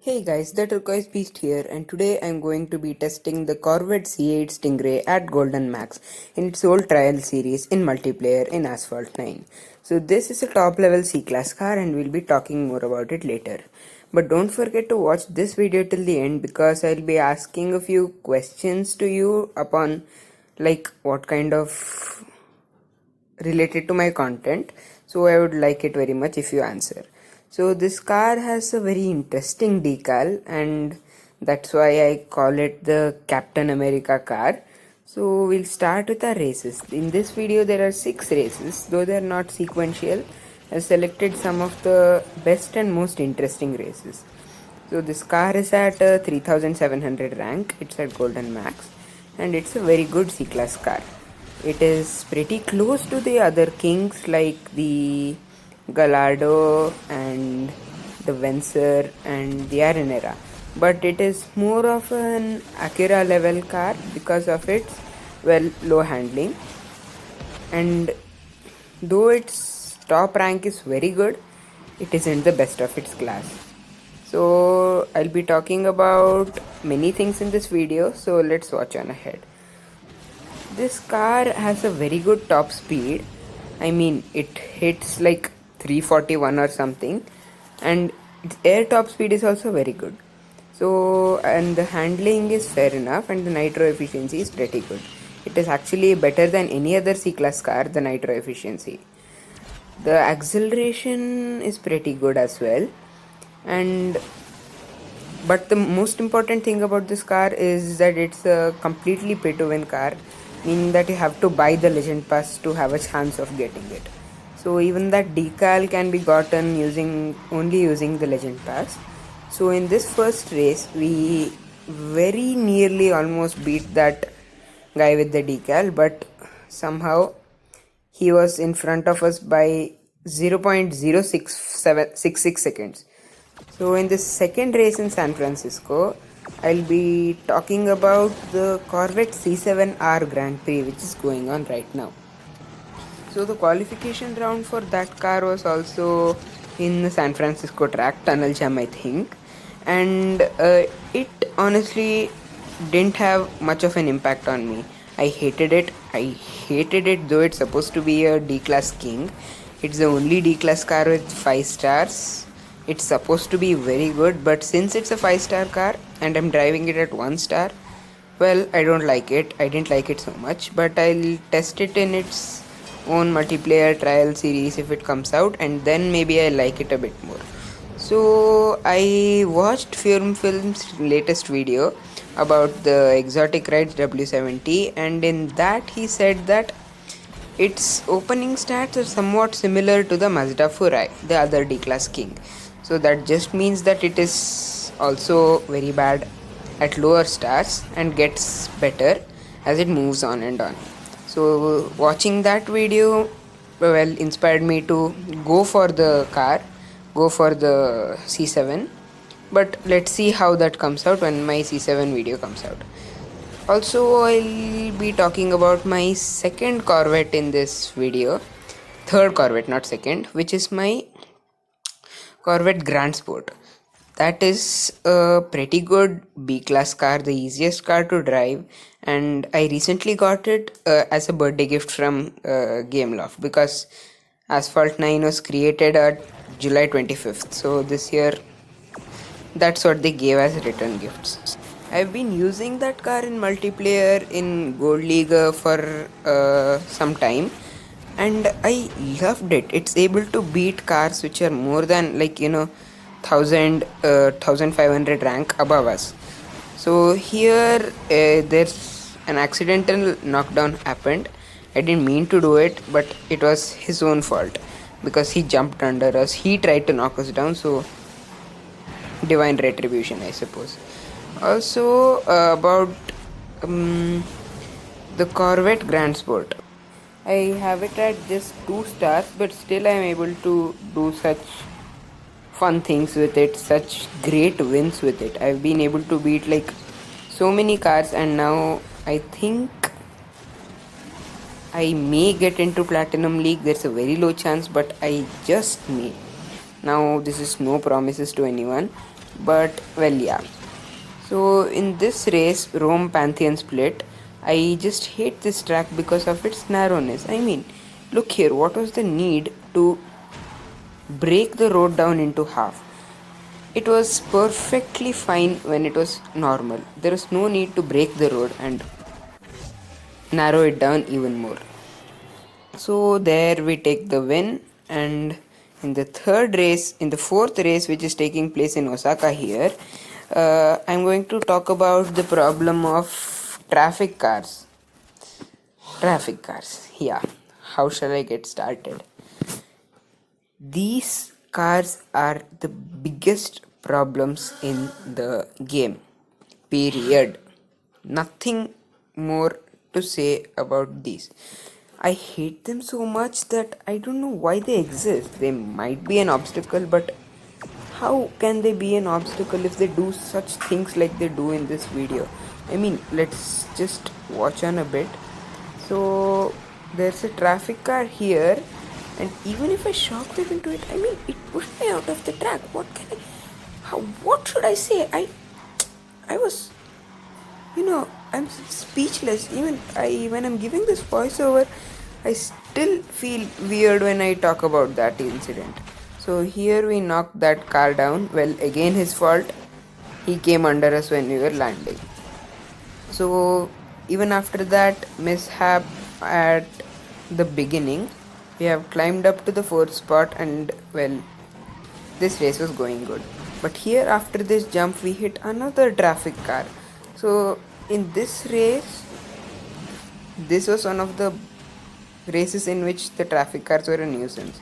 Hey guys, the Turquoise Beast here, and today I'm going to be testing the Corvette C8 Stingray at Golden Max in its whole trial series in multiplayer in Asphalt 9. So this is a top level C-Class car and we'll be talking more about it later. But don't forget to watch this video till the end because I'll be asking a few questions to you upon like what kind of related to my content, so I would like it very much if you answer. So this car has a very interesting decal and that's why I call it the Captain America car. So we'll start with our races. In this video there are 6 races, though they are not sequential. I selected some of the best and most interesting races. So this car is at 3700 rank, it's at Golden Max and it's a very good C-Class car. It is pretty close to the other kings like the Gallardo and the Vencer and the Aranera, but it is more of an Acura level car because of its low handling, and though its top rank is very good, it isn't the best of its class. So I'll be talking about many things in this video, so let's watch on ahead. This car has a very good top speed. I mean, it hits like 341 or something, and its air top speed is also very good. So, and the handling is fair enough, and the nitro efficiency is pretty good. It is actually better than any other C-Class car, the nitro efficiency. The acceleration is pretty good as well, and but the most important thing about this car is that it's a completely pay to win car, meaning that you have to buy the legend pass to have a chance of getting it. So even that decal can be gotten only using the legend pass. So in this first race we very nearly almost beat that guy with the decal, but somehow he was in front of us by 0.0666 seconds. So in this second race in San Francisco, I'll be talking about the Corvette C7R Grand Prix which is going on right now. So the qualification round for that car was also in the San Francisco track, Tunnel Jam I think, and it honestly didn't have much of an impact on me. I hated it though it's supposed to be a D-Class king. It's the only D-Class car with 5 stars. It's supposed to be very good, but since it's a 5-star car and I'm driving it at 1 star, well, I don't like it. I didn't like it so much, but I'll test it in its own multiplayer trial series if it comes out, and then maybe I like it a bit more. So I watched Film's latest video about the Exotic Rides W70, and in that he said that its opening stats are somewhat similar to the Mazda Furai, the other D-Class king. So that just means that it is also very bad at lower stars and gets better as it moves on and on. So watching that video inspired me to go for the car, go for the C7. But let's see how that comes out when my C7 video comes out. Also, I'll be talking about my second Corvette in this video. Third Corvette, not second, which is my Corvette Grand Sport. That is a pretty good B-Class car, the easiest car to drive, and I recently got it as a birthday gift from Gameloft because Asphalt 9 was created at July 25th. So this year, that's what they gave as return gifts. I've been using that car in multiplayer in Gold League for some time, and I loved it. It's able to beat cars which are more than 1500 rank above us. So here there's an accidental knockdown happened. I didn't mean to do it, but it was his own fault because he jumped under us. He tried to knock us down, so divine retribution, I suppose. Also about the Corvette Grand Sport, I have it at just 2 stars, but still I am able to do such fun things with it, such great wins with it. I've been able to beat like so many cars, and now I think I may get into Platinum League. There's a very low chance, but I just may. Now this is no promises to anyone, But well, yeah. So in this race, Rome Pantheon split. I just hate this track because of its narrowness. I mean, look here, what was the need to break the road down into half? It was perfectly fine when it was normal. There was no need to break the road and narrow it down even more. So there we take the win, and in the fourth race, which is taking place in Osaka here, I'm going to talk about the problem of traffic cars. Traffic cars, yeah. How shall I get started? These cars are the biggest problems in the game. Period. Nothing more to say about these. I hate them so much that I don't know why they exist. They might be an obstacle, but how can they be an obstacle if they do such things like they do in this video? I mean, let's just watch on a bit. So there's a traffic car here, and even if I shockwave into it, I mean, it pushed me out of the track. What should I say? I was, I'm speechless. Even when I'm giving this voiceover, I still feel weird when I talk about that incident. So here we knocked that car down. Well, again his fault. He came under us when we were landing. So even after that mishap at the beginning, we have climbed up to the fourth spot, and well, this race was going good. But here after this jump we hit another traffic car. So in this race, this was one of the races in which the traffic cars were a nuisance.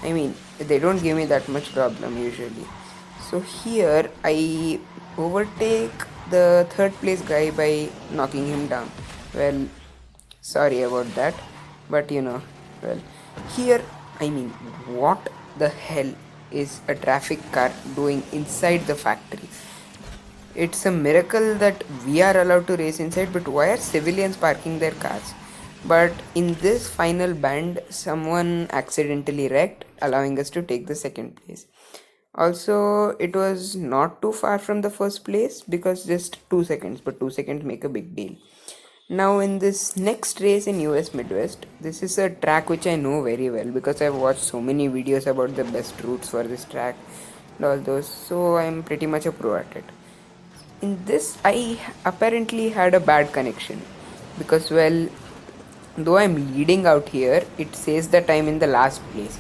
I mean, they don't give me that much problem usually. So here I overtake the third place guy by knocking him down. Well, sorry about that, but well, here, I mean, what the hell is a traffic car doing inside the factory? It's a miracle that we are allowed to race inside, but why are civilians parking their cars? But in this final bend, someone accidentally wrecked, allowing us to take the second place. Also, it was not too far from the first place because just 2 seconds, but 2 seconds make a big deal. Now, in this next race in US Midwest, this is a track which I know very well because I've watched so many videos about the best routes for this track and all those, so I'm pretty much a pro at it. In this, I apparently had a bad connection because, well, though I'm leading out here, it says that I'm in the last place.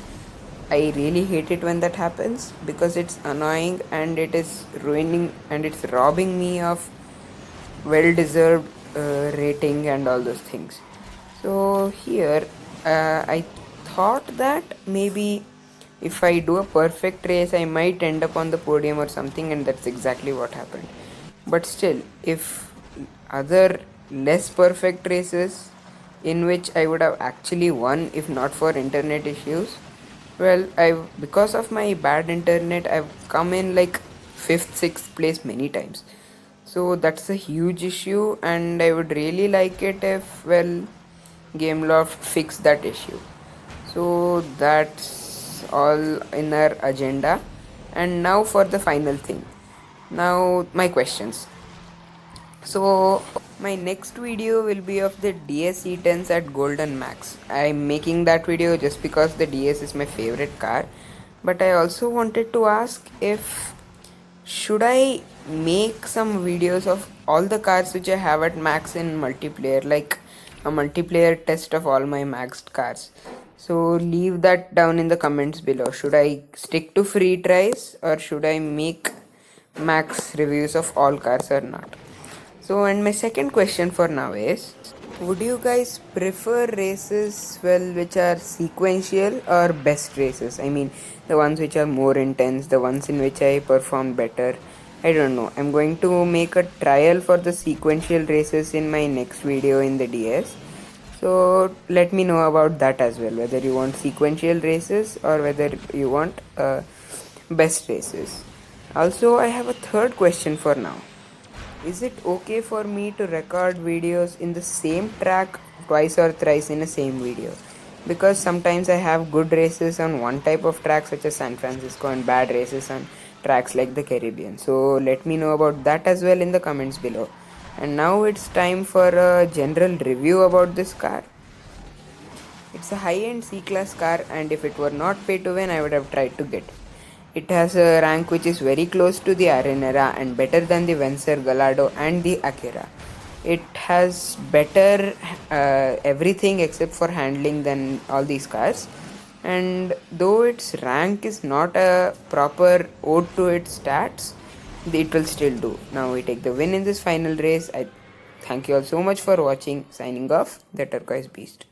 I really hate it when that happens because it's annoying and it is ruining and it's robbing me of well deserved rating and all those things. So here I thought that maybe if I do a perfect race I might end up on the podium or something, and that's exactly what happened. But still, if other less perfect races in which I would have actually won if not for internet issues, well, I because of my bad internet I've come in like 5th 6th place many times. So that's a huge issue, and I would really like it if, well, Gameloft fix that issue. So that's all in our agenda. And now for the final thing. Now, my questions. So, my next video will be of the DS E10s at Golden Max. I'm making that video just because the DS is my favorite car. But I also wanted to ask if should I make some videos of all the cars which I have at max in multiplayer, like a multiplayer test of all my maxed cars. So leave that down in the comments below. Should I stick to free tries or should I make max reviews of all cars or not? So, and my second question for now is, would you guys prefer races, well, which are sequential or best races? I mean, the ones which are more intense, the ones in which I perform better. I don't know. I'm going to make a trial for the sequential races in my next video in the DS. So let me know about that as well, whether you want sequential races or whether you want best races. Also, I have a third question for now. Is it okay for me to record videos in the same track twice or thrice in the same video? Because sometimes I have good races on one type of track such as San Francisco and bad races on tracks like the Caribbean. So let me know about that as well in the comments below. And now it's time for a general review about this car. It's a high-end C-class car, and if it were not pay to win, I would have tried to get it. It has a rank which is very close to the Arenera and better than the Vencer, Gallardo and the Acura. It has better everything except for handling than all these cars. And though its rank is not a proper ode to its stats, it will still do. Now we take the win in this final race. I thank you all so much for watching. Signing off, the Turquoise Beast.